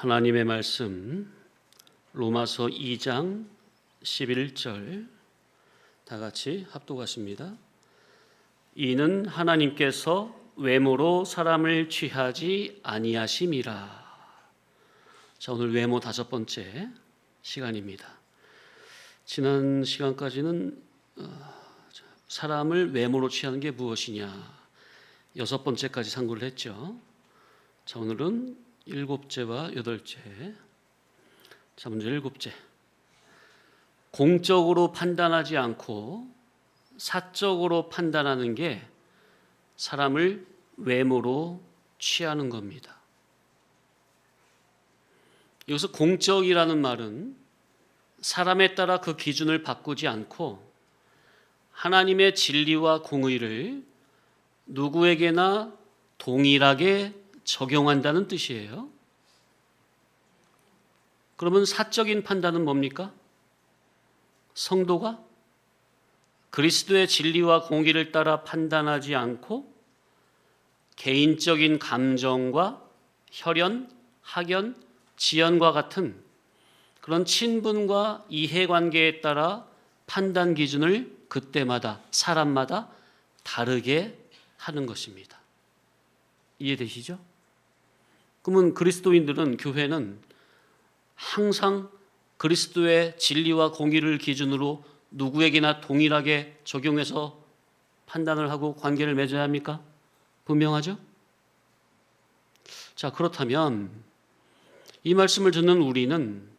하나님의 말씀 로마서 2장 11절 다 같이 합독하십니다. 이는 하나님께서 외모로 사람을 취하지 아니하심이라. 자, 오늘 외모 다섯 번째 시간입니다. 지난 시간까지는 사람을 외모로 취하는 게 무엇이냐 여섯 번째까지 상고를 했죠. 자, 오늘은 일곱째와 여덟째. 자, 먼저 일곱째. 공적으로 판단하지 않고 사적으로 판단하는 게 사람을 외모로 취하는 겁니다. 여기서 공적이라는 말은 사람에 따라 그 기준을 바꾸지 않고 하나님의 진리와 공의를 누구에게나 동일하게 적용한다는 뜻이에요. 그러면 사적인 판단은 뭡니까? 성도가 그리스도의 진리와 공의를 따라 판단하지 않고 개인적인 감정과 혈연, 학연, 지연과 같은 그런 친분과 이해관계에 따라 판단 기준을 그때마다 사람마다 다르게 하는 것입니다. 이해되시죠? 그러면 그리스도인들은, 교회는 항상 그리스도의 진리와 공의를 기준으로 누구에게나 동일하게 적용해서 판단을 하고 관계를 맺어야 합니까? 분명하죠? 자, 그렇다면 이 말씀을 듣는 우리는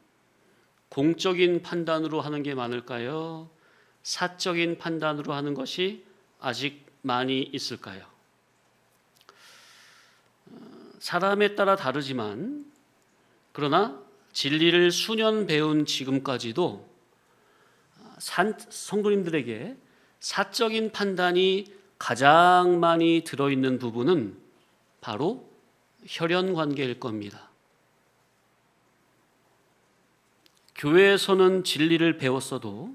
공적인 판단으로 하는 게 많을까요? 사적인 판단으로 하는 것이 아직 많이 있을까요? 사람에 따라 다르지만 그러나 진리를 수년 배운 지금까지도 성도님들에게 사적인 판단이 가장 많이 들어있는 부분은 바로 혈연 관계일 겁니다. 교회에서는 진리를 배웠어도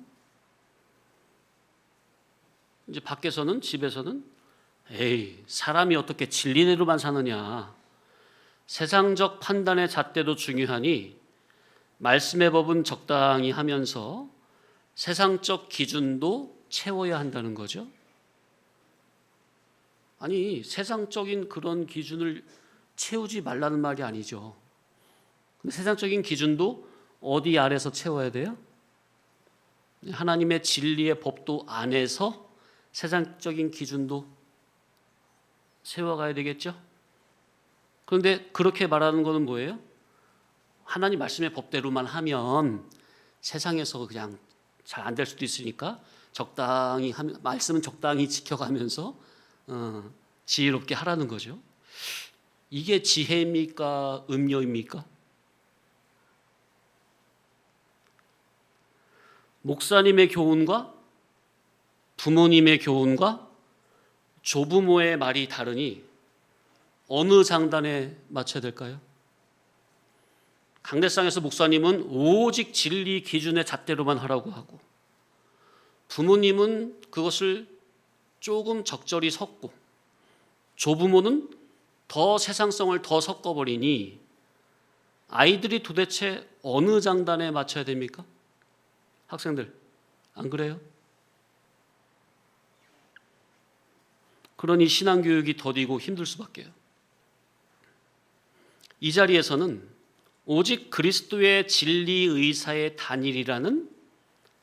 이제 밖에서는, 집에서는 에이, 사람이 어떻게 진리대로만 사느냐, 세상적 판단의 잣대도 중요하니 말씀의 법은 적당히 하면서 세상적 기준도 채워야 한다는 거죠. 아니, 세상적인 그런 기준을 채우지 말라는 말이 아니죠. 근데 세상적인 기준도 어디 아래서 채워야 돼요? 하나님의 진리의 법도 안에서 세상적인 기준도 세워가야 되겠죠? 그런데 그렇게 말하는 것은 뭐예요? 하나님 말씀의 법대로만 하면 세상에서 그냥 잘 안 될 수도 있으니까 적당히 하면, 말씀은 적당히 지켜가면서 지혜롭게 하라는 거죠. 이게 지혜입니까? 음료입니까? 목사님의 교훈과 부모님의 교훈과 조부모의 말이 다르니 어느 장단에 맞춰야 될까요? 강대상에서 목사님은 오직 진리 기준의 잣대로만 하라고 하고, 부모님은 그것을 조금 적절히 섞고, 조부모는 더 세상성을 더 섞어버리니 아이들이 도대체 어느 장단에 맞춰야 됩니까? 학생들, 안 그래요? 그러니 신앙교육이 더디고 힘들 수밖에요. 이 자리에서는 오직 그리스도의 진리 의사의 단일이라는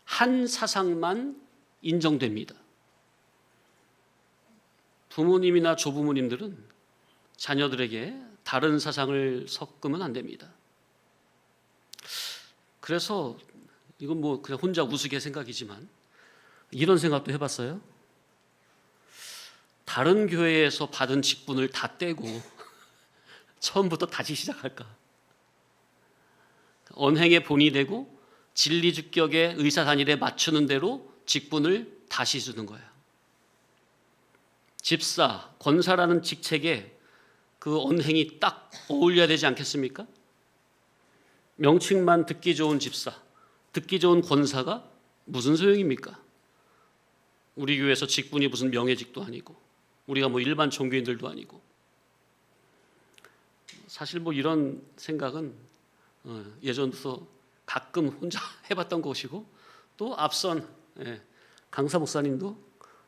한 사상만 인정됩니다. 부모님이나 조부모님들은 자녀들에게 다른 사상을 섞으면 안 됩니다. 그래서 이건 뭐 그냥 혼자 우스개 생각이지만 이런 생각도 해봤어요. 다른 교회에서 받은 직분을 다 떼고 처음부터 다시 시작할까? 언행의 본이 되고 진리 주격의 의사 단일에 맞추는 대로 직분을 다시 주는 거예요. 집사, 권사라는 직책에 그 언행이 딱 어울려야 되지 않겠습니까? 명칭만 듣기 좋은 집사, 듣기 좋은 권사가 무슨 소용입니까? 우리 교회에서 직분이 무슨 명예직도 아니고 우리가 뭐 일반 종교인들도 아니고. 사실 뭐 이런 생각은 예전부터 가끔 혼자 해봤던 것이고 또 앞선 강사 목사님도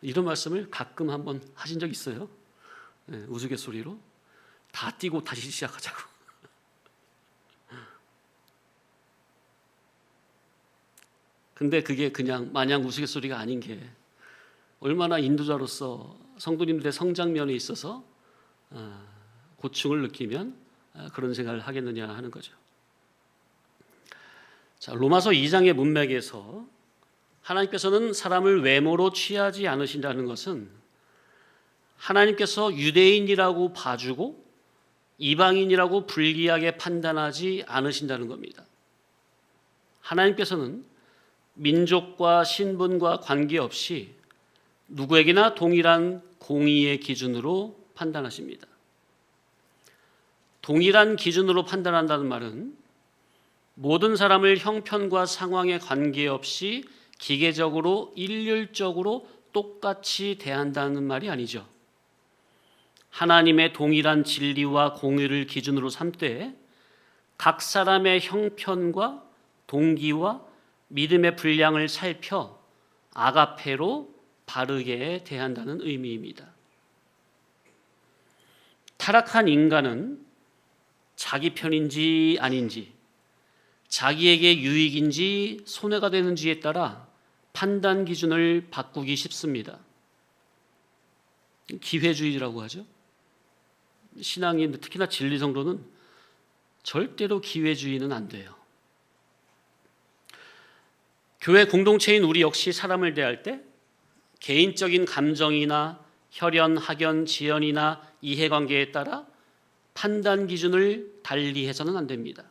이런 말씀을 가끔 한번 하신 적 있어요. 우스갯소리로 다 띄고 다시 시작하자고. 근데 그게 그냥 마냥 우스갯소리가 아닌 게 얼마나 인도자로서 성도님들의 성장면에 있어서 고충을 느끼면 그런 생각을 하겠느냐 하는 거죠. 자, 로마서 2장의 문맥에서 하나님께서는 사람을 외모로 취하지 않으신다는 것은 하나님께서 유대인이라고 봐주고 이방인이라고 불리하게 판단하지 않으신다는 겁니다. 하나님께서는 민족과 신분과 관계없이 누구에게나 동일한 공의의 기준으로 판단하십니다. 동일한 기준으로 판단한다는 말은 모든 사람을 형편과 상황에 관계없이 기계적으로 일률적으로 똑같이 대한다는 말이 아니죠. 하나님의 동일한 진리와 공의를 기준으로 삼되 각 사람의 형편과 동기와 믿음의 분량을 살펴 아가페로 바르게 대한다는 의미입니다. 타락한 인간은 자기 편인지 아닌지, 자기에게 유익인지 손해가 되는지에 따라 판단 기준을 바꾸기 쉽습니다. 기회주의라고 하죠. 신앙인, 특히나 진리 성도는 절대로 기회주의는 안 돼요. 교회 공동체인 우리 역시 사람을 대할 때 개인적인 감정이나 혈연, 학연, 지연이나 이해관계에 따라 판단 기준을 달리해서는 안 됩니다.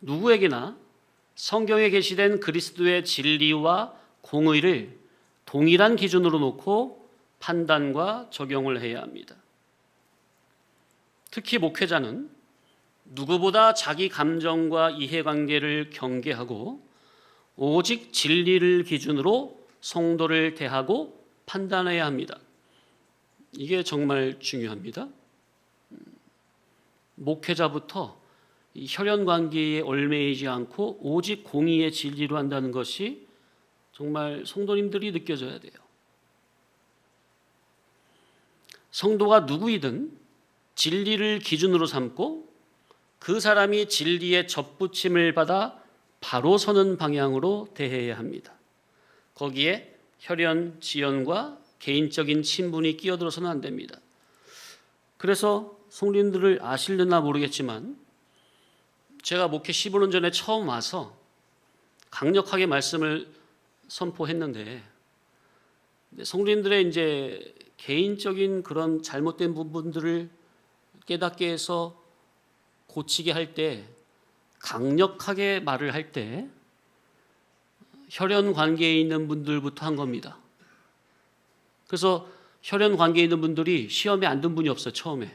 누구에게나 성경에 게시된 그리스도의 진리와 공의를 동일한 기준으로 놓고 판단과 적용을 해야 합니다. 특히 목회자는 누구보다 자기 감정과 이해관계를 경계하고 오직 진리를 기준으로 성도를 대하고 판단해야 합니다. 이게 정말 중요합니다. 목회자부터 혈연 관계에 얽매이지 않고 오직 공의의 진리로 한다는 것이 정말 성도님들이 느껴져야 돼요. 성도가 누구이든 진리를 기준으로 삼고 그 사람이 진리의 접붙임을 받아 바로 서는 방향으로 대해야 합니다. 거기에 혈연, 지연과 개인적인 친분이 끼어들어서는 안 됩니다. 그래서 성도님들을 아실려나 모르겠지만 제가 목회 15년 전에 처음 와서 강력하게 말씀을 선포했는데 성도님들의 이제 개인적인 그런 잘못된 부분들을 깨닫게 해서 고치게 할 때 강력하게 말을 할 때 혈연 관계에 있는 분들부터 한 겁니다. 그래서 혈연 관계에 있는 분들이 시험에 안 든 분이 없어요, 처음에.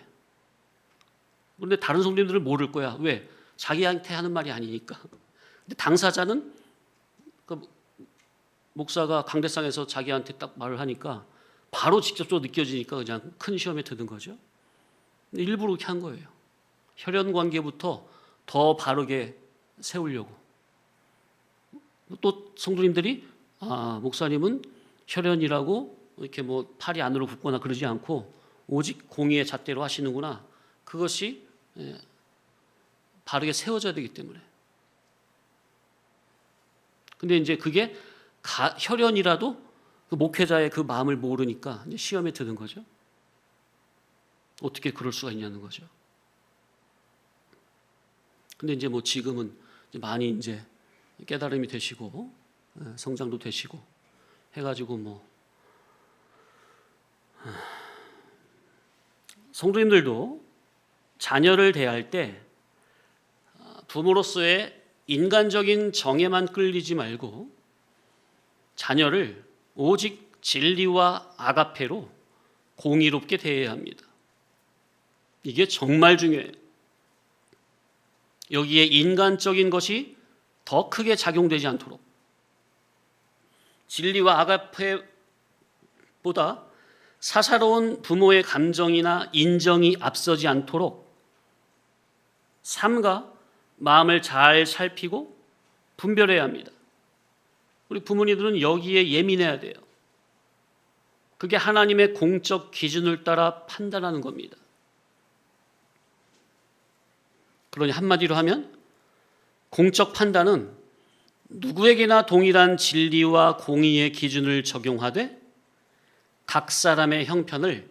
그런데 다른 성도님들은 모를 거야. 왜? 자기한테 하는 말이 아니니까. 근데 당사자는 그 목사가 강대상에서 자기한테 딱 말을 하니까 바로 직접적으로 느껴지니까 그냥 큰 시험에 드는 거죠. 일부러 그렇게 한 거예요. 혈연 관계부터 더 바르게 세우려고. 또 성도님들이 목사님은 혈연이라고 이렇게 뭐 팔이 안으로 굽거나 그러지 않고 오직 공의의 잣대로 하시는구나. 그것이 바르게 세워져야 되기 때문에. 근데 이제 그게 혈연이라도 그 목회자의 그 마음을 모르니까 이제 시험에 드는 거죠. 어떻게 그럴 수가 있냐는 거죠. 근데 이제 뭐 지금은 이제 많이 이제 깨달음이 되시고 성장도 되시고 해가지고 뭐 성도님들도 자녀를 대할 때 부모로서의 인간적인 정에만 끌리지 말고 자녀를 오직 진리와 아가페로 공의롭게 대해야 합니다. 이게 정말 중요해요. 여기에 인간적인 것이 더 크게 작용되지 않도록 진리와 아가페보다 사사로운 부모의 감정이나 인정이 앞서지 않도록 삶과 마음을 잘 살피고 분별해야 합니다. 우리 부모님들은 여기에 예민해야 돼요. 그게 하나님의 공적 기준을 따라 판단하는 겁니다. 그러니 한마디로 하면 공적 판단은 누구에게나 동일한 진리와 공의의 기준을 적용하되 각 사람의 형편을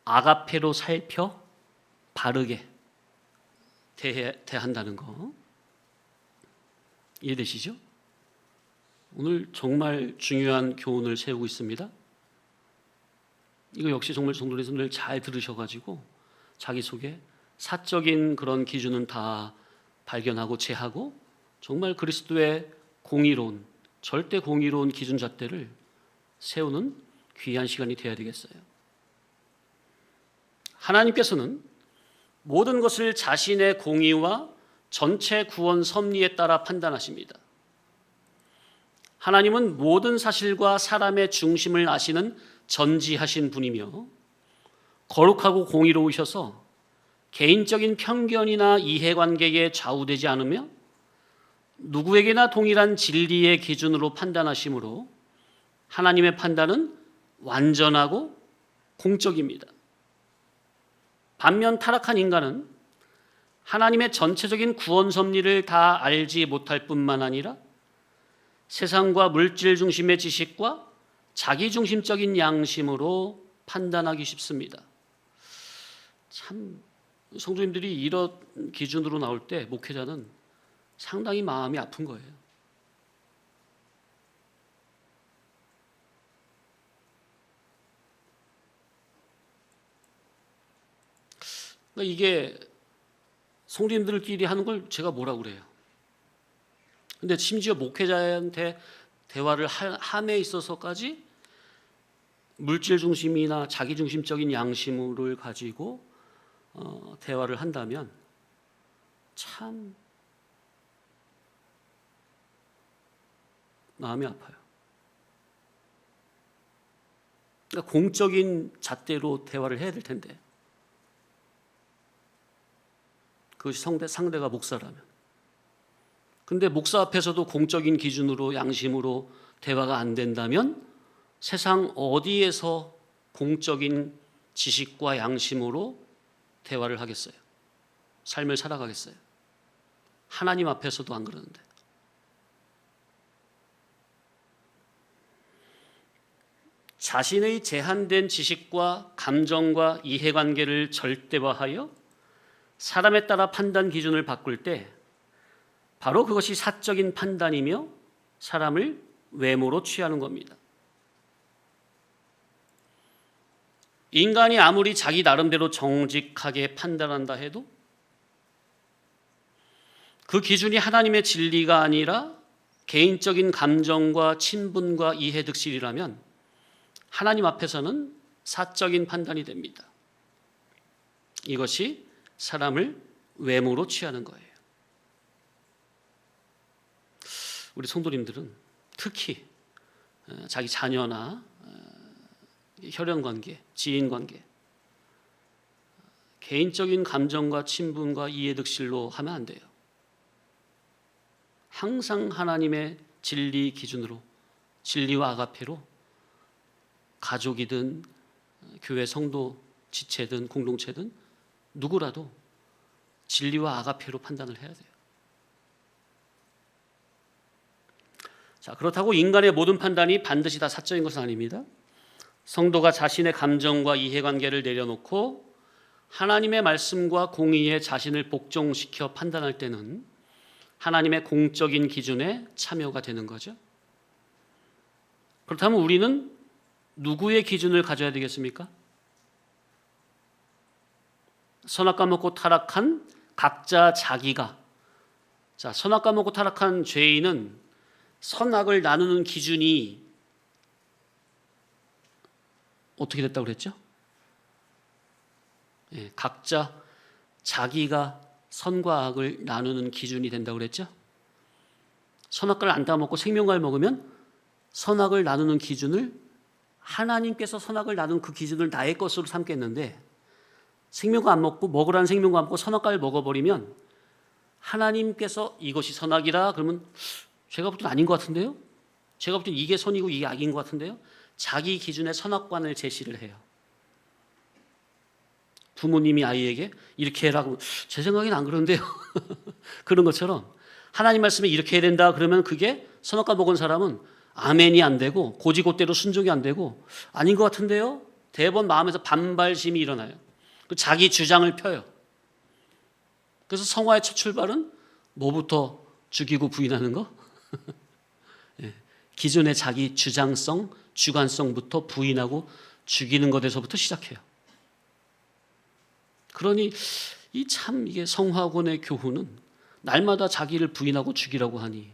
아가페로 살펴 바르게 대한다는 거 이해되시죠? 오늘 정말 중요한 교훈을 세우고 있습니다. 이거 역시 정말 성도님들 잘 들으셔가지고 자기 속에 사적인 그런 기준은 다 발견하고 제하고 정말 그리스도의 공의로운 절대 공의로운 기준 잣대를 세우는 귀한 시간이 되어야 되겠어요. 하나님께서는 모든 것을 자신의 공의와 전체 구원 섭리에 따라 판단하십니다. 하나님은 모든 사실과 사람의 중심을 아시는 전지하신 분이며 거룩하고 공의로우셔서 개인적인 편견이나 이해관계에 좌우되지 않으며 누구에게나 동일한 진리의 기준으로 판단하시므로 하나님의 판단은 완전하고 공적입니다. 반면 타락한 인간은 하나님의 전체적인 구원 섭리를 다 알지 못할 뿐만 아니라 세상과 물질 중심의 지식과 자기 중심적인 양심으로 판단하기 쉽습니다. 참 성도님들이 이런 기준으로 나올 때 목회자는 상당히 마음이 아픈 거예요. 그러니까 이게 성도님들끼리 하는 걸 제가 뭐라고 그래요. 근데 심지어 목회자한테 대화를 함에 있어서까지 물질 중심이나 자기 중심적인 양심을 가지고 대화를 한다면 참 마음이 아파요. 그러니까 공적인 잣대로 대화를 해야 될 텐데 그것이 상대가 목사라면. 근데 목사 앞에서도 공적인 기준으로 양심으로 대화가 안 된다면 세상 어디에서 공적인 지식과 양심으로 대화를 하겠어요? 삶을 살아가겠어요? 하나님 앞에서도 안 그러는데. 자신의 제한된 지식과 감정과 이해관계를 절대화하여 사람에 따라 판단 기준을 바꿀 때 바로 그것이 사적인 판단이며 사람을 외모로 취하는 겁니다. 인간이 아무리 자기 나름대로 정직하게 판단한다 해도 그 기준이 하나님의 진리가 아니라 개인적인 감정과 친분과 이해 득실이라면 하나님 앞에서는 사적인 판단이 됩니다. 이것이 사람을 외모로 취하는 거예요. 우리 성도님들은 특히 자기 자녀나 혈연관계, 지인관계 개인적인 감정과 친분과 이해득실로 하면 안 돼요. 항상 하나님의 진리 기준으로 진리와 아가페로 가족이든 교회 성도 지체든 공동체든 누구라도 진리와 아가페로 판단을 해야 돼요. 자, 그렇다고 인간의 모든 판단이 반드시 다 사적인 것은 아닙니다. 성도가 자신의 감정과 이해관계를 내려놓고 하나님의 말씀과 공의에 자신을 복종시켜 판단할 때는 하나님의 공적인 기준에 참여가 되는 거죠. 그렇다면 우리는 누구의 기준을 가져야 되겠습니까? 선악과 먹고 타락한 각자 자기가. 자, 선악과 먹고 타락한 죄인은 선악을 나누는 기준이 어떻게 됐다고 그랬죠? 예, 각자 자기가 선과 악을 나누는 기준이 된다고 그랬죠? 선악과를 안 따먹고 생명과를 먹으면 선악을 나누는 기준을 하나님께서 선악을 나눈 그 기준을 나의 것으로 삼겠는데 생명과 안 먹고 먹으라는 생명과 안 먹고 선악과를 먹어버리면 하나님께서 이것이 선악이라 그러면 제가 볼 때는 아닌 것 같은데요? 제가 볼 때는 이게 선이고 이게 악인 것 같은데요? 자기 기준의 선악관을 제시를 해요. 부모님이 아이에게 이렇게 해라고, 제 생각에는 안 그런데요. 그런 것처럼 하나님 말씀에 이렇게 해야 된다 그러면 그게 선악과 먹은 사람은 아멘이 안 되고 고지고대로 순종이 안 되고 아닌 것 같은데요. 대번 마음에서 반발심이 일어나요. 자기 주장을 펴요. 그래서 성화의 첫 출발은 뭐부터 죽이고 부인하는 거? 기존의 자기 주장성, 주관성부터 부인하고 죽이는 것에서부터 시작해요. 그러니 이게 성화군의 교훈은 날마다 자기를 부인하고 죽이라고 하니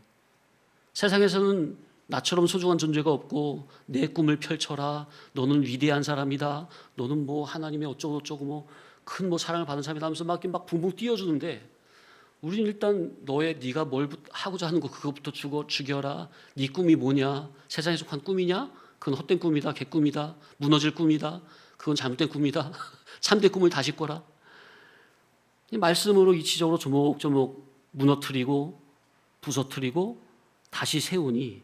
세상에서는 나처럼 소중한 존재가 없고 내 꿈을 펼쳐라. 너는 위대한 사람이다. 너는 뭐 하나님의 어쩌고 저쩌고 큰 사랑을 받은 사람이다 하면서 막 붕붕 띄워주는데 우리는 일단 네가 뭘 하고자 하는 거 그것부터 죽여라. 네 꿈이 뭐냐? 세상에 속한 꿈이냐? 그건 헛된 꿈이다. 개꿈이다. 무너질 꿈이다. 그건 잘못된 꿈이다. 참된 꿈을 다시 꿔라. 이 말씀으로 이치적으로 조목조목 무너뜨리고 부서뜨리고 다시 세우니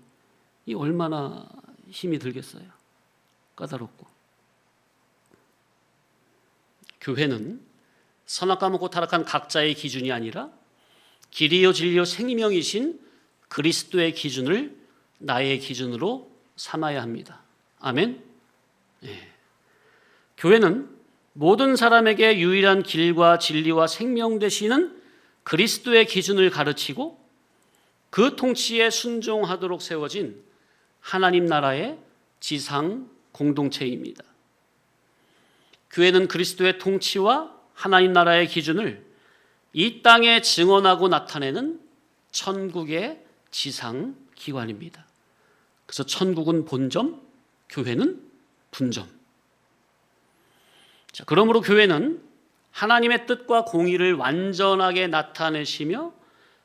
이 얼마나 힘이 들겠어요. 까다롭고. 교회는 선악과 먹고 타락한 각자의 기준이 아니라 길이요 진리요 생명이신 그리스도의 기준을 나의 기준으로 삼아야 합니다. 아멘. 교회는 모든 사람에게 유일한 길과 진리와 생명 되시는 그리스도의 기준을 가르치고 그 통치에 순종하도록 세워진 하나님 나라의 지상 공동체입니다. 교회는 그리스도의 통치와 하나님 나라의 기준을 이 땅에 증언하고 나타내는 천국의 지상 기관입니다. 그래서 천국은 본점, 교회는 분점. 자, 그러므로 교회는 하나님의 뜻과 공의를 완전하게 나타내시며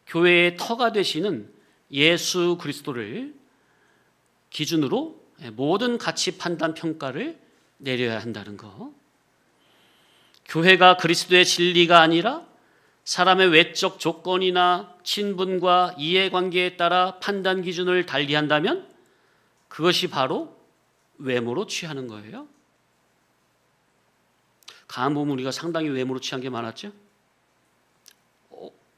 교회의 터가 되시는 예수 그리스도를 기준으로 모든 가치 판단 평가를 내려야 한다는 거. 교회가 그리스도의 진리가 아니라 사람의 외적 조건이나 친분과 이해관계에 따라 판단 기준을 달리한다면 그것이 바로 외모로 취하는 거예요. 가만 보면 우리가 상당히 외모로 취한 게 많았죠.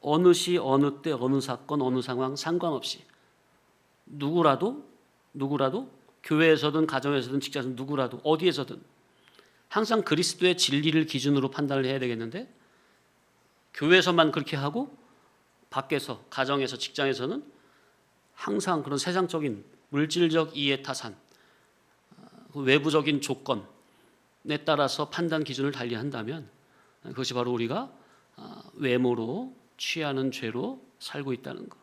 어느 시, 어느 때, 어느 사건, 어느 상황 상관없이 누구라도 교회에서든 가정에서든 직장에서든 누구라도 어디에서든 항상 그리스도의 진리를 기준으로 판단을 해야 되겠는데 교회에서만 그렇게 하고 밖에서 가정에서 직장에서는 항상 그런 세상적인 물질적 이해타산, 외부적인 조건에 따라서 판단 기준을 달리한다면 그것이 바로 우리가 외모로 취하는 죄로 살고 있다는 것.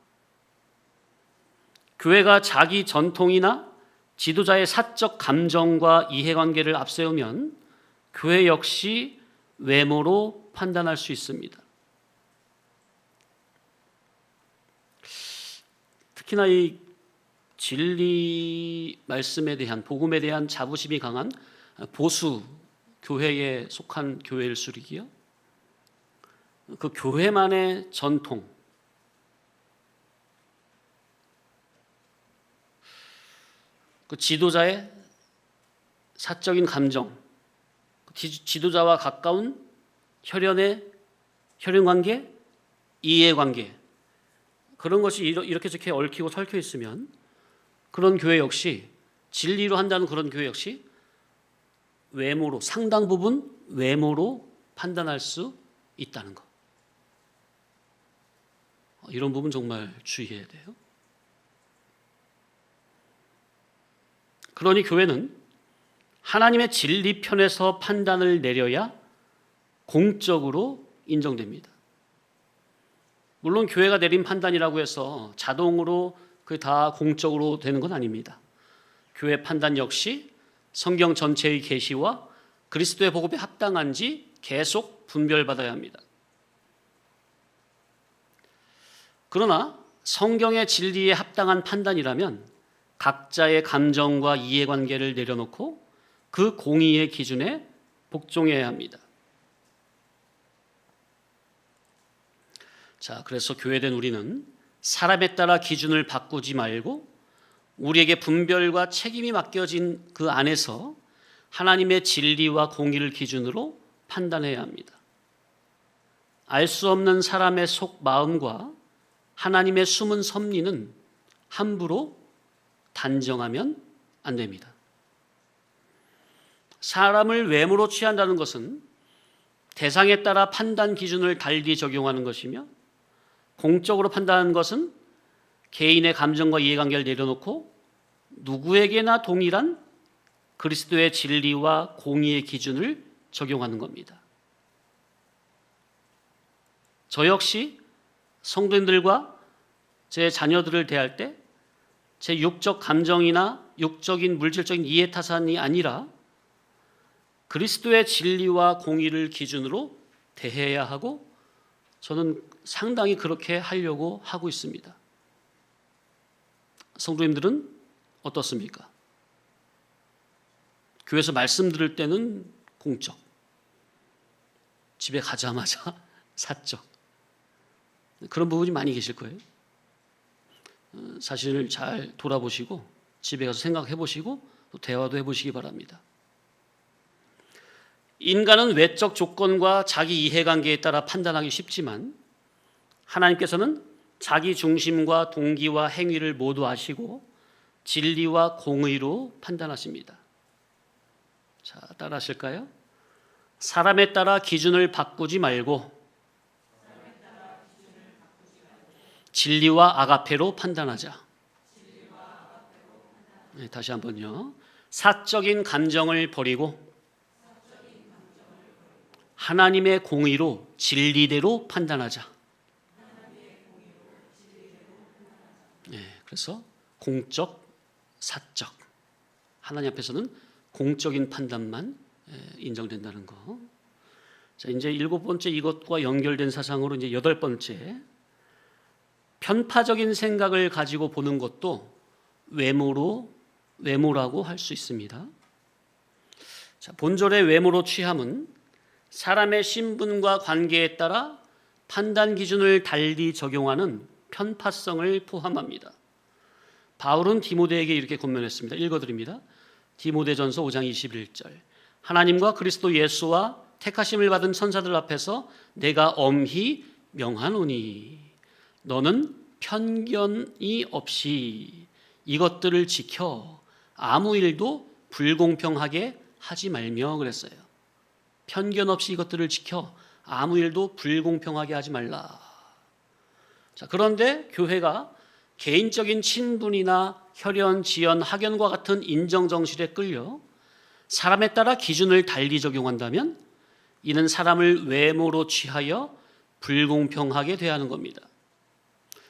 교회가 자기 전통이나 지도자의 사적 감정과 이해관계를 앞세우면 교회 역시 외모로 판단할 수 있습니다. 특히나 이 진리 말씀에 대한 복음에 대한 자부심이 강한 보수 교회에 속한 교회일수록이요. 그 교회만의 전통, 그 지도자의 사적인 감정, 지도자와 가까운 혈연관계, 이해관계 그런 것이 이렇게 저렇게 얽히고 설켜 있으면 그런 교회 역시 진리로 한다는 그런 교회 역시 외모로 상당 부분 외모로 판단할 수 있다는 것. 이런 부분 정말 주의해야 돼요. 그러니 교회는 하나님의 진리 편에서 판단을 내려야 공적으로 인정됩니다. 물론 교회가 내린 판단이라고 해서 자동으로 그게 다 공적으로 되는 건 아닙니다. 교회 판단 역시 성경 전체의 계시와 그리스도의 복음에 합당한지 계속 분별받아야 합니다. 그러나 성경의 진리에 합당한 판단이라면 각자의 감정과 이해관계를 내려놓고 그 공의의 기준에 복종해야 합니다. 자, 그래서 교회된 우리는 사람에 따라 기준을 바꾸지 말고 우리에게 분별과 책임이 맡겨진 그 안에서 하나님의 진리와 공의를 기준으로 판단해야 합니다. 알 수 없는 사람의 속 마음과 하나님의 숨은 섭리는 함부로 단정하면 안 됩니다. 사람을 외모로 취한다는 것은 대상에 따라 판단 기준을 달리 적용하는 것이며, 공적으로 판단하는 것은 개인의 감정과 이해관계를 내려놓고 누구에게나 동일한 그리스도의 진리와 공의의 기준을 적용하는 겁니다. 저 역시 성도님들과 제 자녀들을 대할 때 제 육적 감정이나 육적인 물질적인 이해타산이 아니라 그리스도의 진리와 공의를 기준으로 대해야 하고, 저는 상당히 그렇게 하려고 하고 있습니다. 성도님들은 어떻습니까? 교회에서 말씀 들을 때는 공적, 집에 가자마자 사적, 그런 부분이 많이 계실 거예요. 사실을 잘 돌아보시고 집에 가서 생각해 보시고 또 대화도 해보시기 바랍니다. 인간은 외적 조건과 자기 이해관계에 따라 판단하기 쉽지만 하나님께서는 자기 중심과 동기와 행위를 모두 아시고 진리와 공의로 판단하십니다. 자, 따라 하실까요? 사람에 따라 기준을 바꾸지 말고 진리와 아가페로 판단하자. 네, 다시 한번요. 사적인 감정을 버리고 하나님의 공의로 진리대로 판단하자. 네, 그래서 공적, 사적. 하나님 앞에서는 공적인 판단만 인정된다는 거. 자, 이제 7번째, 이것과 연결된 사상으로 이제 8번째, 편파적인 생각을 가지고 보는 것도 외모라고 할 수 있습니다. 자, 본절의 외모로 취함은 사람의 신분과 관계에 따라 판단 기준을 달리 적용하는 편파성을 포함합니다. 바울은 디모데에게 이렇게 권면했습니다. 읽어드립니다. 디모데전서 5장 21절. 하나님과 그리스도 예수와 택하심을 받은 천사들 앞에서 내가 엄히 명하노니 너는 편견이 없이 이것들을 지켜 아무 일도 불공평하게 하지 말며 그랬어요. 편견 없이 이것들을 지켜 아무 일도 불공평하게 하지 말라. 자, 그런데 교회가 개인적인 친분이나 혈연, 지연, 학연과 같은 인정 정실에 끌려 사람에 따라 기준을 달리 적용한다면 이는 사람을 외모로 취하여 불공평하게 대하는 겁니다.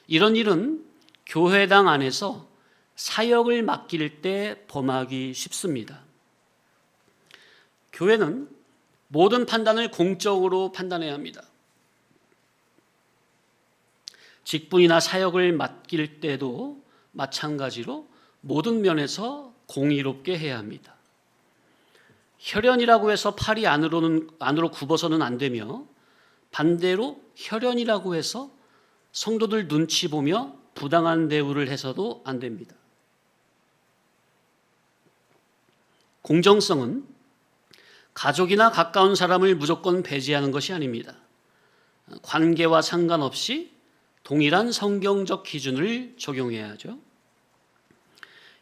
이런 일은 교회당 안에서 사역을 맡길 때 범하기 쉽습니다. 교회는 모든 판단을 공적으로 판단해야 합니다. 직분이나 사역을 맡길 때도 마찬가지로 모든 면에서 공의롭게 해야 합니다. 혈연이라고 해서 팔이 안으로 굽어서는 안 되며, 반대로 혈연이라고 해서 성도들 눈치 보며 부당한 대우를 해서도 안 됩니다. 공정성은 가족이나 가까운 사람을 무조건 배제하는 것이 아닙니다. 관계와 상관없이 동일한 성경적 기준을 적용해야 하죠.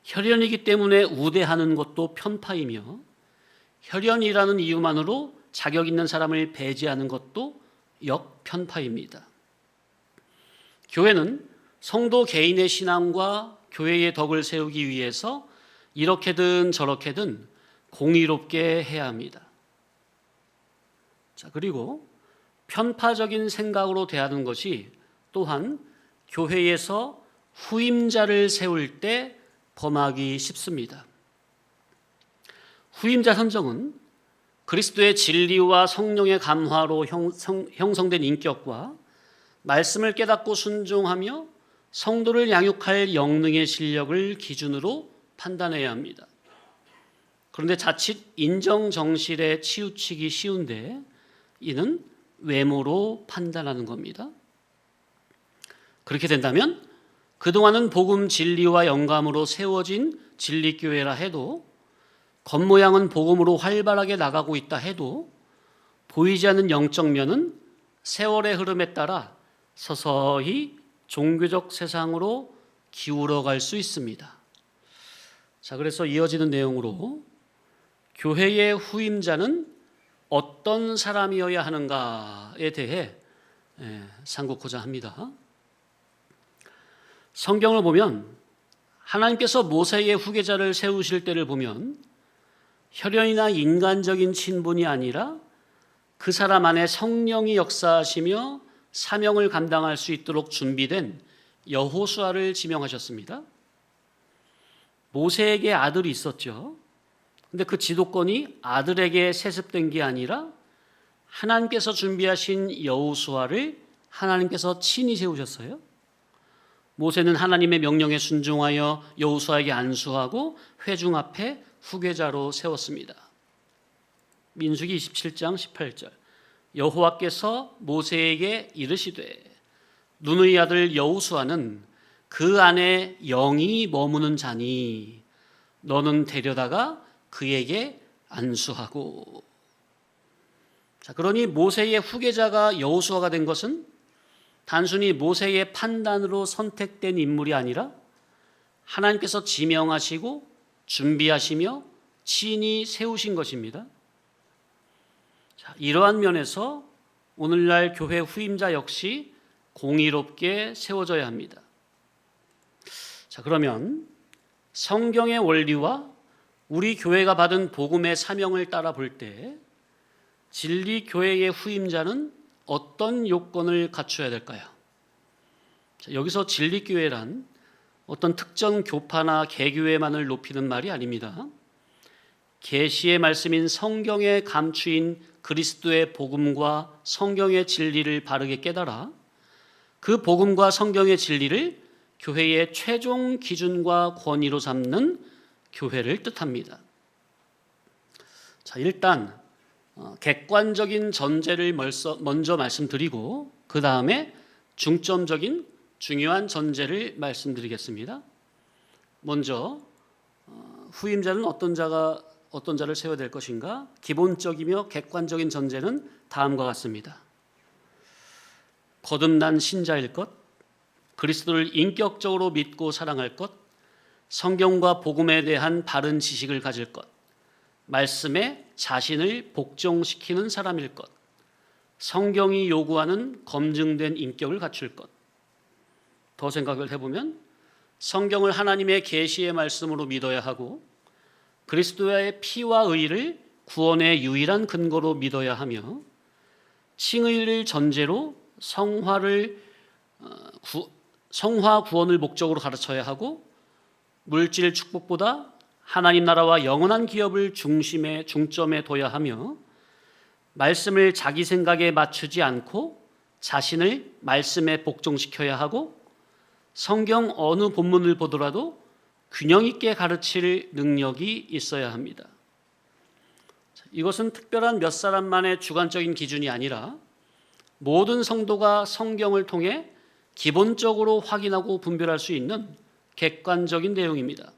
혈연이기 때문에 우대하는 것도 편파이며, 혈연이라는 이유만으로 자격 있는 사람을 배제하는 것도 역편파입니다. 교회는 성도 개인의 신앙과 교회의 덕을 세우기 위해서 이렇게든 저렇게든 공의롭게 해야 합니다. 자, 그리고 편파적인 생각으로 대하는 것이 또한 교회에서 후임자를 세울 때 범하기 쉽습니다. 후임자 선정은 그리스도의 진리와 성령의 감화로 형성된 인격과 말씀을 깨닫고 순종하며 성도를 양육할 영능의 실력을 기준으로 판단해야 합니다. 그런데 자칫 인정 정실에 치우치기 쉬운데 이는 외모로 판단하는 겁니다. 그렇게 된다면 그동안은 복음 진리와 영감으로 세워진 진리교회라 해도, 겉모양은 복음으로 활발하게 나가고 있다 해도 보이지 않는 영적 면은 세월의 흐름에 따라 서서히 종교적 세상으로 기울어 갈 수 있습니다. 자, 그래서 이어지는 내용으로 교회의 후임자는 어떤 사람이어야 하는가에 대해 상고코자 합니다. 성경을 보면 하나님께서 모세의 후계자를 세우실 때를 보면 혈연이나 인간적인 친분이 아니라 그 사람 안에 성령이 역사하시며 사명을 감당할 수 있도록 준비된 여호수아를 지명하셨습니다. 모세에게 아들이 있었죠. 근데 그 지도권이 아들에게 세습된 게 아니라 하나님께서 준비하신 여호수아를 하나님께서 친히 세우셨어요. 모세는 하나님의 명령에 순종하여 여호수아에게 안수하고 회중 앞에 후계자로 세웠습니다. 민수기 27장 18절, 여호와께서 모세에게 이르시되 눈의 아들 여호수아는 그 안에 영이 머무는 자니 너는 데려다가 그에게 안수하고. 자, 그러니 모세의 후계자가 여호수아가 된 것은 단순히 모세의 판단으로 선택된 인물이 아니라 하나님께서 지명하시고 준비하시며 친히 세우신 것입니다. 자, 이러한 면에서 오늘날 교회 후임자 역시 공의롭게 세워져야 합니다. 자, 그러면 성경의 원리와 우리 교회가 받은 복음의 사명을 따라 볼 때 진리 교회의 후임자는 어떤 요건을 갖춰야 될까요? 자, 여기서 진리 교회란 어떤 특정 교파나 개교회만을 높이는 말이 아닙니다. 계시의 말씀인 성경에 감추인 그리스도의 복음과 성경의 진리를 바르게 깨달아 그 복음과 성경의 진리를 교회의 최종 기준과 권위로 삼는 교회를 뜻합니다. 자, 일단 객관적인 전제를 먼저 말씀드리고 그 다음에 중점적인 중요한 전제를 말씀드리겠습니다. 먼저 후임자는 어떤 자를 세워야 될 것인가? 기본적이며 객관적인 전제는 다음과 같습니다. 거듭난 신자일 것, 그리스도를 인격적으로 믿고 사랑할 것, 성경과 복음에 대한 바른 지식을 가질 것, 말씀에 자신을 복종시키는 사람일 것, 성경이 요구하는 검증된 인격을 갖출 것. 더 생각을 해보면 성경을 하나님의 계시의 말씀으로 믿어야 하고 그리스도의 피와 의를 구원의 유일한 근거로 믿어야 하며 칭의를 전제로 성화 구원을 목적으로 가르쳐야 하고 물질 축복보다 하나님 나라와 영원한 기업을 중점에 둬야 하며 말씀을 자기 생각에 맞추지 않고 자신을 말씀에 복종시켜야 하고 성경 어느 본문을 보더라도 균형 있게 가르칠 능력이 있어야 합니다. 이것은 특별한 몇 사람만의 주관적인 기준이 아니라 모든 성도가 성경을 통해 기본적으로 확인하고 분별할 수 있는 객관적인 내용입니다.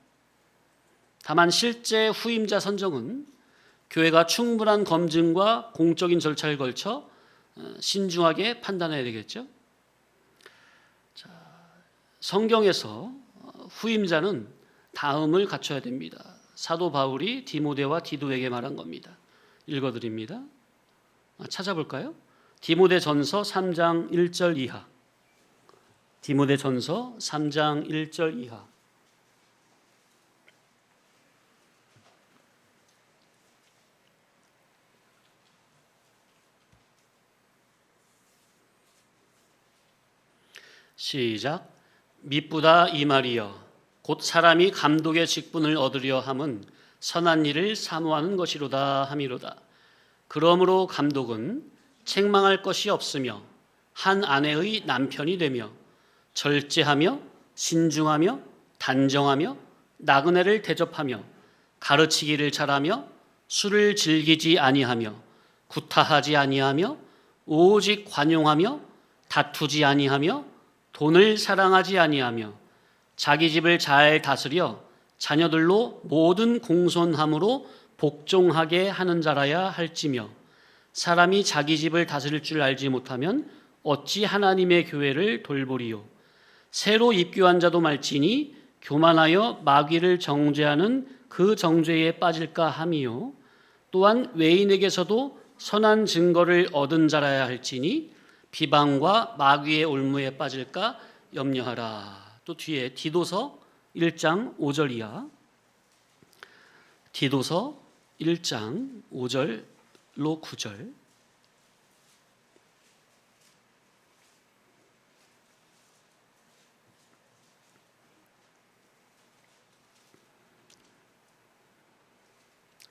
다만 실제 후임자 선정은 교회가 충분한 검증과 공적인 절차를 걸쳐 신중하게 판단해야 되겠죠. 자, 성경에서 후임자는 다음을 갖춰야 됩니다. 사도 바울이 디모데와 디도에게 말한 겁니다. 읽어드립니다. 찾아볼까요? 디모데전서 3장 1절 이하. 디모데전서 3장 1절 이하. 시작. 미쁘다 이 말이여 곧 사람이 감독의 직분을 얻으려 함은 선한 일을 사모하는 것이로다 함이로다. 그러므로 감독은 책망할 것이 없으며 한 아내의 남편이 되며 절제하며 신중하며 단정하며 나그네를 대접하며 가르치기를 잘하며 술을 즐기지 아니하며 구타하지 아니하며 오직 관용하며 다투지 아니하며 돈을 사랑하지 아니하며 자기 집을 잘 다스려 자녀들로 모든 공손함으로 복종하게 하는 자라야 할지며 사람이 자기 집을 다스릴 줄 알지 못하면 어찌 하나님의 교회를 돌보리요. 새로 입교한 자도 말지니 교만하여 마귀를 정죄하는 그 정죄에 빠질까 함이요. 또한 외인에게서도 선한 증거를 얻은 자라야 할지니 비방과 마귀의 올무에 빠질까 염려하라. 또 뒤에 디도서 1장 5절이야. 디도서 1장 5절로 9절.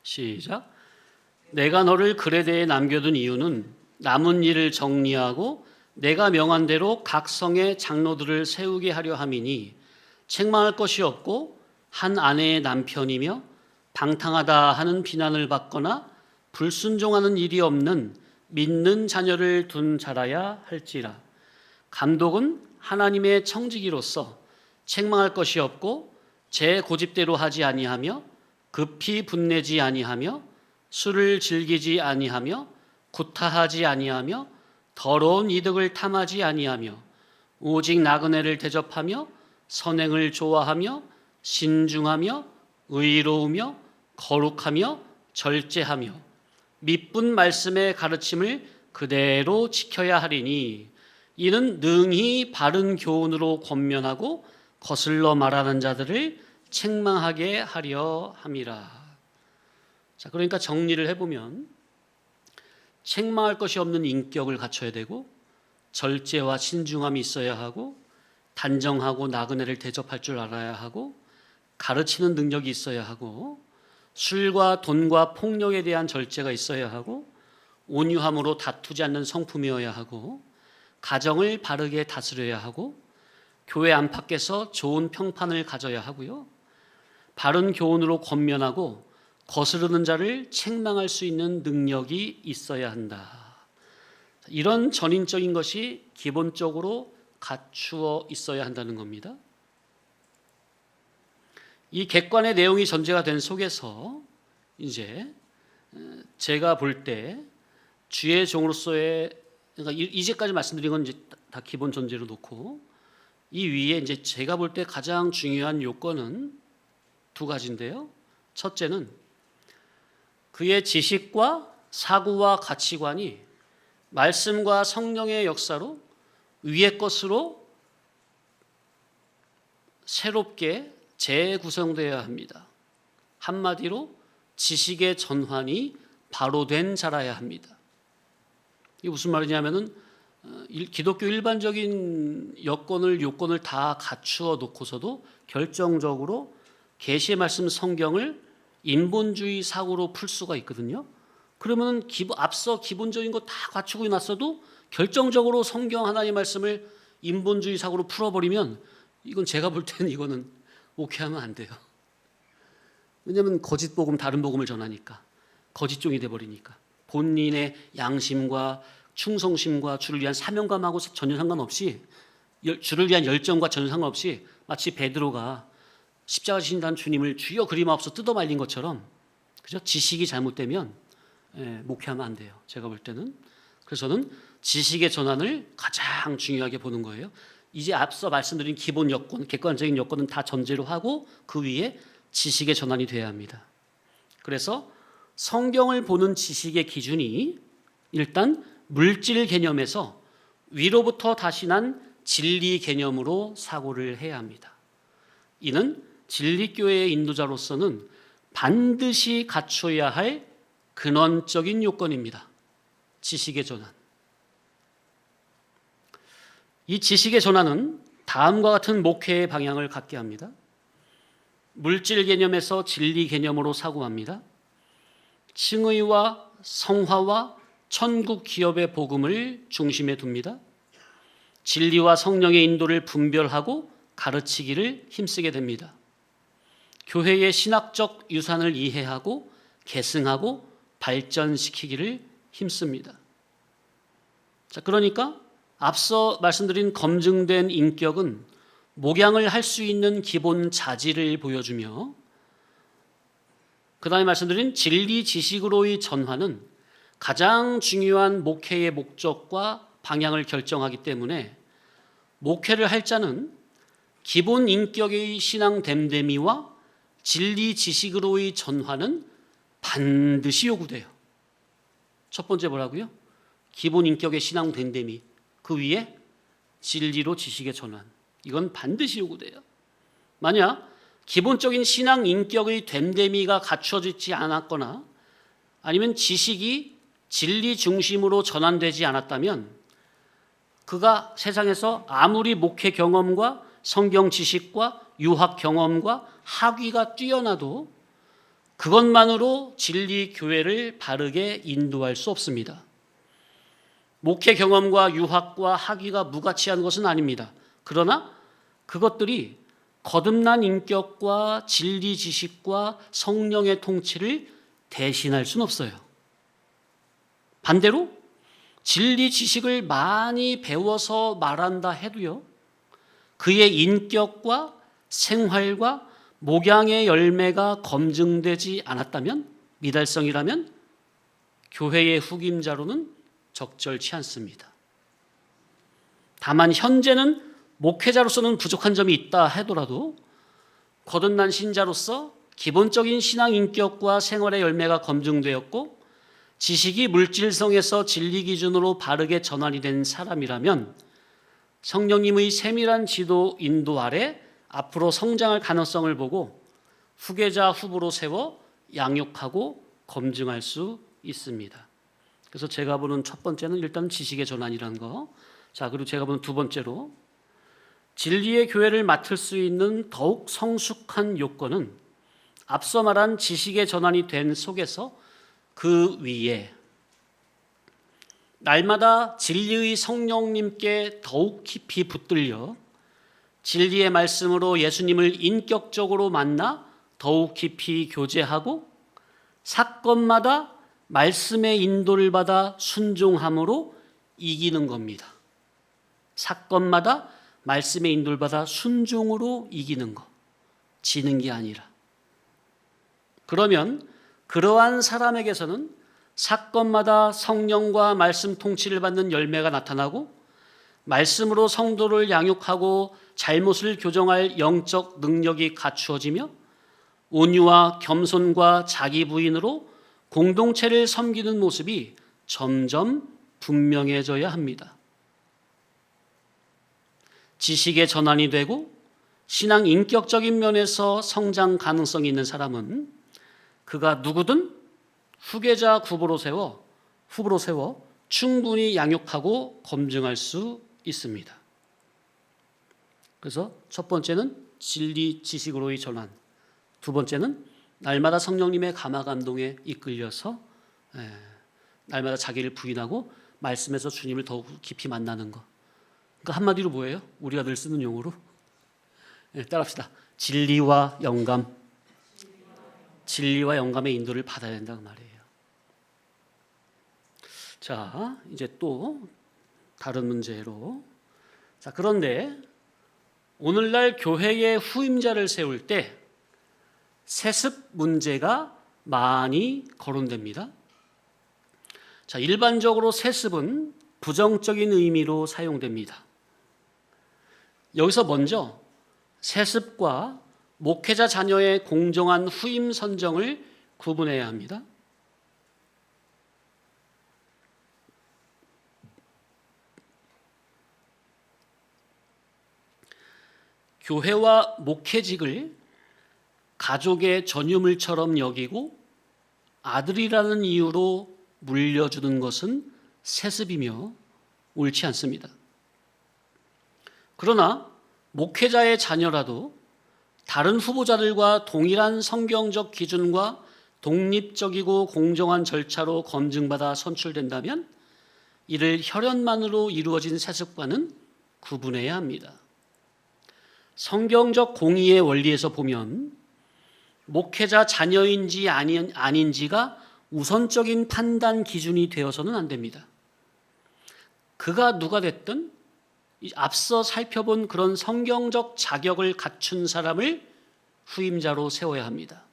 시작. 내가 너를 그레데에 남겨둔 이유는 남은 일을 정리하고 내가 명한 대로 각 성의 장로들을 세우게 하려 함이니 책망할 것이 없고 한 아내의 남편이며 방탕하다 하는 비난을 받거나 불순종하는 일이 없는 믿는 자녀를 둔 자라야 할지라. 감독은 하나님의 청지기로서 책망할 것이 없고 제 고집대로 하지 아니하며 급히 분내지 아니하며 술을 즐기지 아니하며 구타하지 아니하며 더러운 이득을 탐하지 아니하며 오직 나그네를 대접하며 선행을 좋아하며 신중하며 의로우며 거룩하며 절제하며 미쁜 말씀의 가르침을 그대로 지켜야 하리니 이는 능히 바른 교훈으로 권면하고 거슬러 말하는 자들을 책망하게 하려 함이라. 자, 그러니까 정리를 해보면 책망할 것이 없는 인격을 갖춰야 되고 절제와 신중함이 있어야 하고 단정하고 나그네를 대접할 줄 알아야 하고 가르치는 능력이 있어야 하고 술과 돈과 폭력에 대한 절제가 있어야 하고 온유함으로 다투지 않는 성품이어야 하고 가정을 바르게 다스려야 하고 교회 안팎에서 좋은 평판을 가져야 하고요. 바른 교훈으로 권면하고 거스르는 자를 책망할 수 있는 능력이 있어야 한다. 이런 전인적인 것이 기본적으로 갖추어 있어야 한다는 겁니다. 이 객관의 내용이 전제가 된 속에서 이제 제가 볼 때 주의 종으로서의, 그러니까 이제까지 말씀드린 건 이제 다 기본 전제로 놓고 이 위에 이제 제가 볼 때 가장 중요한 요건은 두 가지인데요. 첫째는 그의 지식과 사고와 가치관이 말씀과 성령의 역사로 위의 것으로 새롭게 재구성되어야 합니다. 한마디로 지식의 전환이 바로 된 자라야 합니다. 이게 무슨 말이냐면은 기독교 일반적인 요건을 다 갖추어 놓고서도 결정적으로 계시의 말씀 성경을 인본주의 사고로 풀 수가 있거든요. 그러면 앞서 기본적인 거 다 갖추고 났어도 결정적으로 성경 하나님의 말씀을 인본주의 사고로 풀어버리면 이건 제가 볼 때는 이거는 목회하면 안 돼요. 왜냐하면 거짓 복음, 다른 복음을 전하니까 거짓종이 돼버리니까 본인의 양심과 충성심과 주를 위한 사명감하고 전혀 상관없이 주를 위한 열정과 전혀 상관없이 마치 베드로가 십자가 지신다는 주님을 주여 그리마옵소서 뜯어 말린 것처럼 그죠? 지식이 잘못되면 목회하면 안 돼요. 제가 볼 때는. 그래서 저는 지식의 전환을 가장 중요하게 보는 거예요. 이제 앞서 말씀드린 기본 여건, 객관적인 여건은 다 전제로 하고 그 위에 지식의 전환이 돼야 합니다. 그래서 성경을 보는 지식의 기준이 일단 물질 개념에서 위로부터 다시 난 진리 개념으로 사고를 해야 합니다. 이는 진리교회의 인도자로서는 반드시 갖춰야 할 근원적인 요건입니다. 지식의 전환. 이 지식의 전환은 다음과 같은 목회의 방향을 갖게 합니다. 물질 개념에서 진리 개념으로 사고합니다. 칭의와 성화와 천국 기업의 복음을 중심에 둡니다. 진리와 성령의 인도를 분별하고 가르치기를 힘쓰게 됩니다. 교회의 신학적 유산을 이해하고 계승하고 발전시키기를 힘씁니다. 자, 그러니까 앞서 말씀드린 검증된 인격은 목양을 할 수 있는 기본 자질을 보여주며, 그 다음에 말씀드린 진리 지식으로의 전환은 가장 중요한 목회의 목적과 방향을 결정하기 때문에 목회를 할 자는 기본 인격의 신앙 됨됨이와 진리 지식으로의 전환은 반드시 요구돼요. 첫 번째 뭐라고요? 기본 인격의 신앙 됨됨이, 그 위에 진리로 지식의 전환, 이건 반드시 요구돼요. 만약 기본적인 신앙 인격의 됨됨이가 갖춰지지 않았거나 아니면 지식이 진리 중심으로 전환되지 않았다면 그가 세상에서 아무리 목회 경험과 성경 지식과 유학 경험과 학위가 뛰어나도 그것만으로 진리 교회를 바르게 인도할 수 없습니다. 목회 경험과 유학과 학위가 무가치한 것은 아닙니다. 그러나 그것들이 거듭난 인격과 진리 지식과 성령의 통치를 대신할 수는 없어요. 반대로 진리 지식을 많이 배워서 말한다 해도요, 그의 인격과 생활과 목양의 열매가 검증되지 않았다면, 미달성이라면 교회의 후임자로는 적절치 않습니다. 다만 현재는 목회자로서는 부족한 점이 있다 하더라도 거듭난 신자로서 기본적인 신앙 인격과 생활의 열매가 검증되었고 지식이 물질성에서 진리 기준으로 바르게 전환이 된 사람이라면 성령님의 세밀한 지도 인도 아래 앞으로 성장할 가능성을 보고 후계자 후보로 세워 양육하고 검증할 수 있습니다. 그래서 제가 보는 첫 번째는 일단 지식의 전환이라는 거. 자, 그리고 제가 보는 두 번째로 진리의 교회를 맡을 수 있는 더욱 성숙한 요건은 앞서 말한 지식의 전환이 된 속에서 그 위에 날마다 진리의 성령님께 더욱 깊이 붙들려 진리의 말씀으로 예수님을 인격적으로 만나 더욱 깊이 교제하고 사건마다 말씀의 인도를 받아 순종함으로 이기는 겁니다. 사건마다 말씀의 인도를 받아 순종으로 이기는 것, 지는 게 아니라. 그러면 그러한 사람에게서는 사건마다 성령과 말씀 통치를 받는 열매가 나타나고 말씀으로 성도를 양육하고 잘못을 교정할 영적 능력이 갖추어지며 온유와 겸손과 자기 부인으로 공동체를 섬기는 모습이 점점 분명해져야 합니다. 지식의 전환이 되고 신앙 인격적인 면에서 성장 가능성이 있는 사람은 그가 누구든 후계자 후보로 세워 충분히 양육하고 검증할 수 있습니다. 그래서 첫 번째는 진리 지식으로의 전환, 두 번째는 날마다 성령님의 감화 감동에 이끌려서 날마다 자기를 부인하고 말씀에서 주님을 더욱 깊이 만나는 것. 그러니까 한마디로 뭐예요? 우리가 늘 쓰는 용어로 따라합시다. 진리와 영감, 진리와 영감의 인도를 받아야 된다고 말이에요. 자, 이제 또 다른 문제로. 자, 그런데 오늘날 교회의 후임자를 세울 때 세습 문제가 많이 거론됩니다. 자, 일반적으로 세습은 부정적인 의미로 사용됩니다. 여기서 먼저 세습과 목회자 자녀의 공정한 후임 선정을 구분해야 합니다. 교회와 목회직을 가족의 전유물처럼 여기고 아들이라는 이유로 물려주는 것은 세습이며 옳지 않습니다. 그러나 목회자의 자녀라도 다른 후보자들과 동일한 성경적 기준과 독립적이고 공정한 절차로 검증받아 선출된다면 이를 혈연만으로 이루어진 세습과는 구분해야 합니다. 성경적 공의의 원리에서 보면 목회자 자녀인지 아닌지가 우선적인 판단 기준이 되어서는 안 됩니다. 그가 누가 됐든 앞서 살펴본 그런 성경적 자격을 갖춘 사람을 후임자로 세워야 합니다.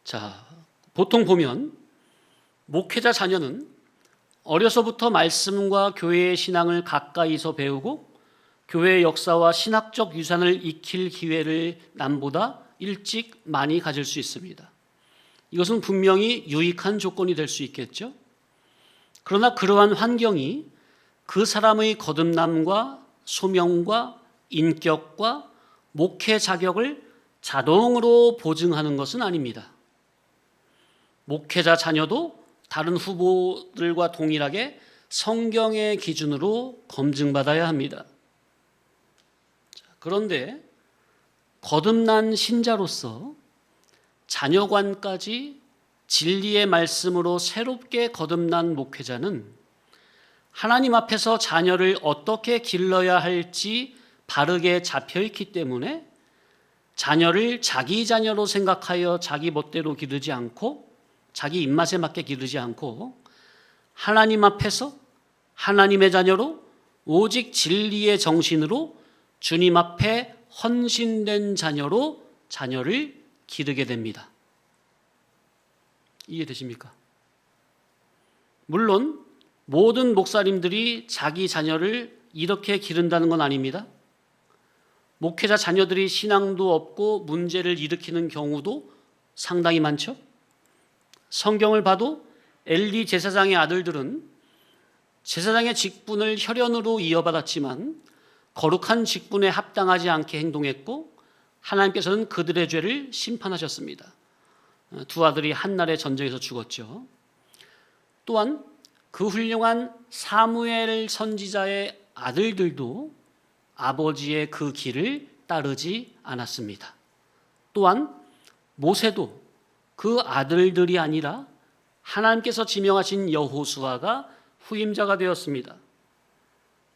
자, 보통 보면 목회자 자녀는 어려서부터 말씀과 교회의 신앙을 가까이서 배우고 교회의 역사와 신학적 유산을 익힐 기회를 남보다 일찍 많이 가질 수 있습니다. 이것은 분명히 유익한 조건이 될 수 있겠죠. 그러나 그러한 환경이 그 사람의 거듭남과 소명과 인격과 목회 자격을 자동으로 보증하는 것은 아닙니다. 목회자 자녀도 다른 후보들과 동일하게 성경의 기준으로 검증받아야 합니다. 그런데 거듭난 신자로서 자녀관까지 진리의 말씀으로 새롭게 거듭난 목회자는 하나님 앞에서 자녀를 어떻게 길러야 할지 바르게 잡혀있기 때문에 자녀를 자기 자녀로 생각하여 자기 멋대로 기르지 않고 자기 입맛에 맞게 기르지 않고 하나님 앞에서 하나님의 자녀로 오직 진리의 정신으로 주님 앞에 헌신된 자녀로 자녀를 기르게 됩니다. 이해되십니까? 물론 모든 목사님들이 자기 자녀를 이렇게 기른다는 건 아닙니다. 목회자 자녀들이 신앙도 없고 문제를 일으키는 경우도 상당히 많죠. 성경을 봐도 엘리 제사장의 아들들은 제사장의 직분을 혈연으로 이어받았지만 거룩한 직분에 합당하지 않게 행동했고 하나님께서는 그들의 죄를 심판하셨습니다. 두 아들이 한날의 전쟁에서 죽었죠. 또한 그 훌륭한 사무엘 선지자의 아들들도 아버지의 그 길을 따르지 않았습니다. 또한 모세도 그 아들들이 아니라 하나님께서 지명하신 여호수아가 후임자가 되었습니다.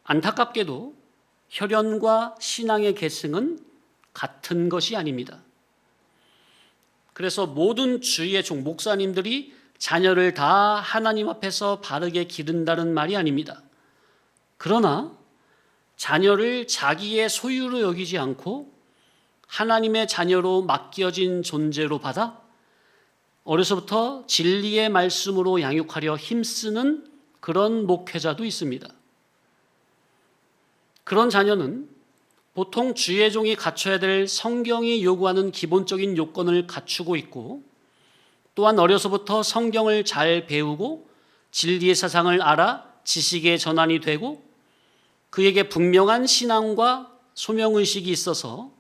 안타깝게도 혈연과 신앙의 계승은 같은 것이 아닙니다. 그래서 모든 주의 종 목사님들이 자녀를 다 하나님 앞에서 바르게 기른다는 말이 아닙니다. 그러나 자녀를 자기의 소유로 여기지 않고 하나님의 자녀로 맡겨진 존재로 받아 어려서부터 진리의 말씀으로 양육하려 힘쓰는 그런 목회자도 있습니다. 그런 자녀는 보통 주의 종이 갖춰야 될 성경이 요구하는 기본적인 요건을 갖추고 있고 또한 어려서부터 성경을 잘 배우고 진리의 사상을 알아 지식의 전환이 되고 그에게 분명한 신앙과 소명의식이 있어서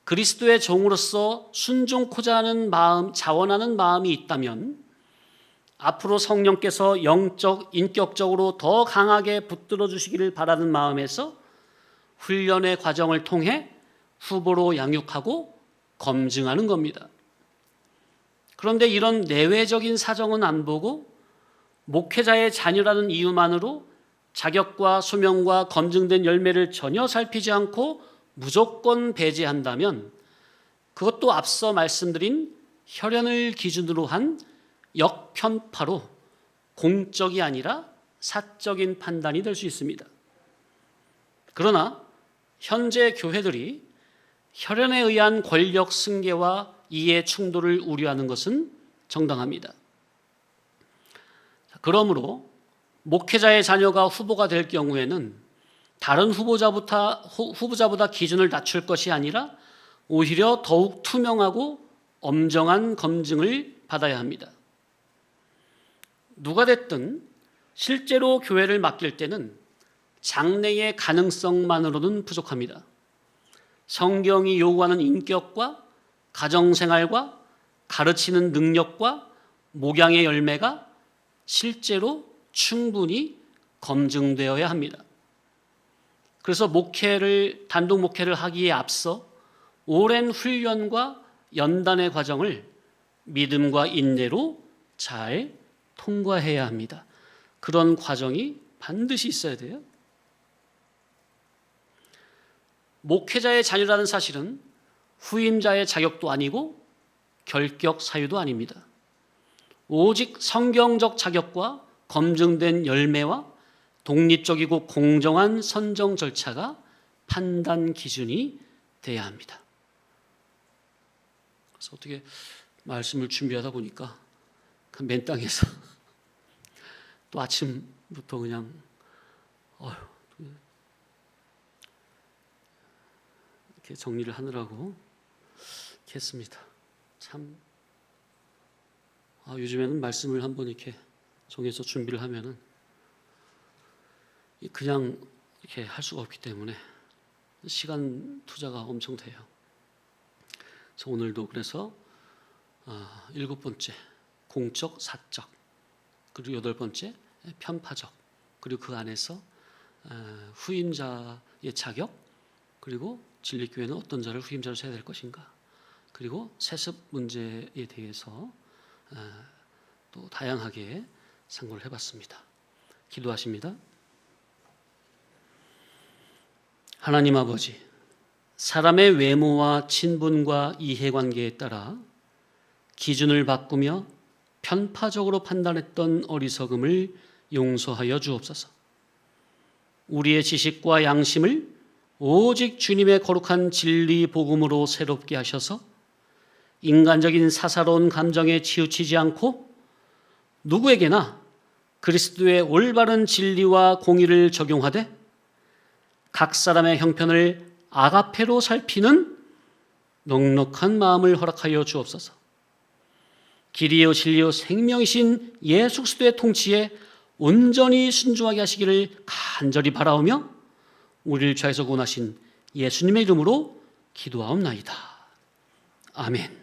그리스도의 종으로서 순종코자 하는 마음, 자원하는 마음이 있다면 앞으로 성령께서 영적, 인격적으로 더 강하게 붙들어 주시기를 바라는 마음에서 훈련의 과정을 통해 후보로 양육하고 검증하는 겁니다. 그런데 이런 내외적인 사정은 안 보고 목회자의 자녀라는 이유만으로 자격과 소명과 검증된 열매를 전혀 살피지 않고 무조건 배제한다면 그것도 앞서 말씀드린 혈연을 기준으로 한 역편파로 공적이 아니라 사적인 판단이 될 수 있습니다. 그러나 현재 교회들이 혈연에 의한 권력 승계와 이해 충돌을 우려하는 것은 정당합니다. 그러므로 목회자의 자녀가 후보가 될 경우에는 다른 후보자보다 기준을 낮출 것이 아니라 오히려 더욱 투명하고 엄정한 검증을 받아야 합니다. 누가 됐든 실제로 교회를 맡길 때는 장래의 가능성만으로는 부족합니다. 성경이 요구하는 인격과 가정생활과 가르치는 능력과 목양의 열매가 실제로 충분히 검증되어야 합니다. 그래서 단독 목회를 하기에 앞서 오랜 훈련과 연단의 과정을 믿음과 인내로 잘 통과해야 합니다. 그런 과정이 반드시 있어야 돼요. 목회자의 자녀라는 사실은 후임자의 자격도 아니고 결격 사유도 아닙니다. 오직 성경적 자격과 검증된 열매와 독립적이고 공정한 선정 절차가 판단 기준이 돼야 합니다. 그래서 어떻게 말씀을 준비하다 보니까 맨 땅에서 또 아침부터 그냥 이렇게 정리를 하느라고 이렇게 했습니다. 참 요즘에는 말씀을 한번 이렇게 정해서 준비를 하면은 그냥 이렇게 할 수가 없기 때문에 시간 투자가 엄청 돼요. 그래서 오늘도 그래서 7번째 공적, 사적, 그리고 8번째 편파적, 그리고 그 안에서 후임자의 자격, 그리고 진리교회는 어떤 자를 후임자로 세야 될 것인가, 그리고 세습 문제에 대해서 또 다양하게 상고를 해봤습니다. 기도하십니다. 하나님 아버지, 사람의 외모와 친분과 이해관계에 따라 기준을 바꾸며 편파적으로 판단했던 어리석음을 용서하여 주옵소서. 우리의 지식과 양심을 오직 주님의 거룩한 진리 복음으로 새롭게 하셔서 인간적인 사사로운 감정에 치우치지 않고 누구에게나 그리스도의 올바른 진리와 공의를 적용하되 각 사람의 형편을 아가페로 살피는 넉넉한 마음을 허락하여 주옵소서. 길이요 진리요 생명이신 예수 그리스도의 통치에 온전히 순종하게 하시기를 간절히 바라오며 우리를 죄에서 구원하신 예수님의 이름으로 기도하옵나이다. 아멘.